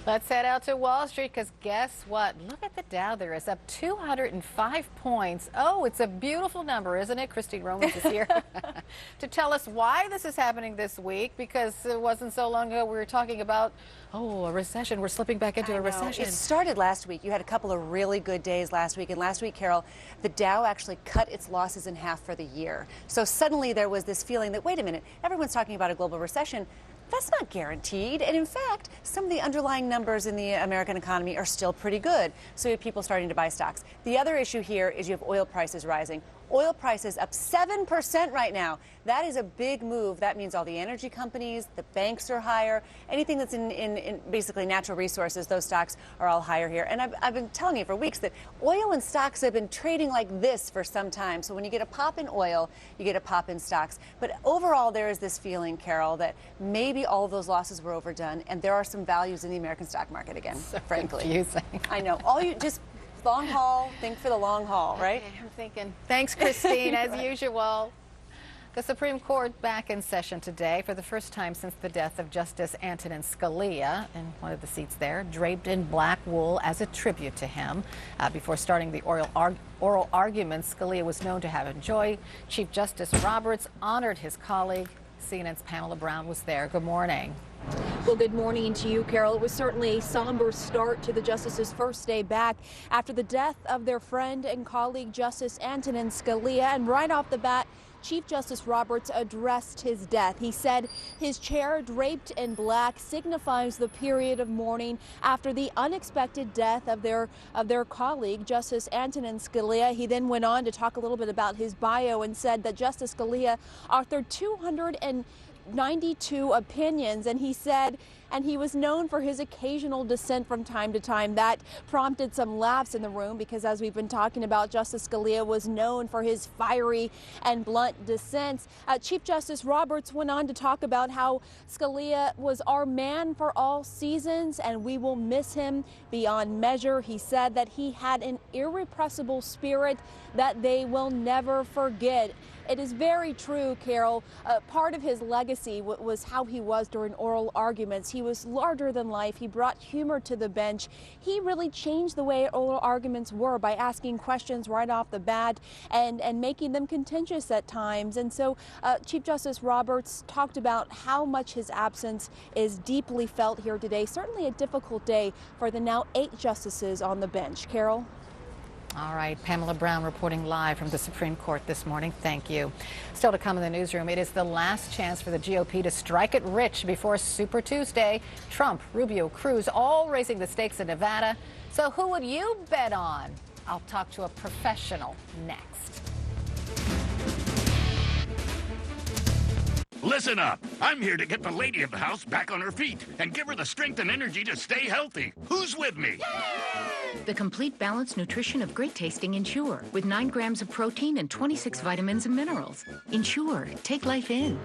Let's head out to Wall Street because guess what? Look at the Dow there. It's up 205 points. Oh, it's a beautiful number, isn't it? Christine Romans is here to tell us why this is happening this week, because it wasn't so long ago we were talking about, a recession. We're slipping back into a recession. It started last week. You had a couple of really good days last week. And last week, Carol, the Dow actually cut its losses in half for the year. So suddenly there was this feeling that, wait a minute, everyone's talking about a global recession. That's not guaranteed. And in fact, some of the underlying numbers in the American economy are still pretty good. So you have people starting to buy stocks. The other issue here is you have oil prices rising. Oil prices up 7% right now. That is a big move. That means all the energy companies, the banks are higher. Anything that's in basically natural resources, those stocks are all higher here. And I've been telling you for weeks that oil and stocks have been trading like this for some time. So when you get a pop in oil, you get a pop in stocks. But overall, there is this feeling, Carol, that maybe all of those losses were overdone and there are some values in the American stock market again, so frankly. Confusing. I know. Just long haul, think for the long haul, right? Okay, I'm thinking. Thanks, Christine, as usual. The Supreme Court back in session today for the first time since the death of Justice Antonin Scalia in one of the seats there, draped in black wool as a tribute to him. Before starting the oral arguments Scalia was known to have enjoyed, Chief Justice Roberts honored his colleague. CNN's Pamela Brown was there. Good morning. Well, good morning to you, Carol. It was certainly a somber start to the justices' first day back after the death of their friend and colleague, Justice Antonin Scalia. And right off the bat, Chief Justice Roberts addressed his death. He said his chair draped in black signifies the period of mourning after the unexpected death of their colleague, Justice Antonin Scalia. He then went on to talk a little bit about his bio and said that Justice Scalia authored 292 opinions, and he said, and he was known for his occasional dissent from time to time. That prompted some laughs in the room because, as we've been talking about, Justice Scalia was known for his fiery and blunt dissents. Chief Justice Roberts went on to talk about how Scalia was our man for all seasons and we will miss him beyond measure. He said that he had an irrepressible spirit that they will never forget. It is very true, Carol. Part of his legacy was how he was during oral arguments. He was larger than life. He brought humor to the bench. He really changed the way oral arguments were by asking questions right off the bat and making them contentious at times. And so Chief Justice Roberts talked about how much his absence is deeply felt here today. Certainly a difficult day for the now 8 justices on the bench. Carol? All right, Pamela Brown reporting live from the Supreme Court this morning. Thank you. Still to come in the newsroom, it is the last chance for the GOP to strike it rich before Super Tuesday. Trump, Rubio, Cruz, all raising the stakes in Nevada. So who would you bet on? I'll talk to a professional next. Listen up. I'm here to get the lady of the house back on her feet and give her the strength and energy to stay healthy. Who's with me? The complete balanced nutrition of great tasting Ensure with 9 grams of protein and 26 vitamins and minerals. Ensure, take life in.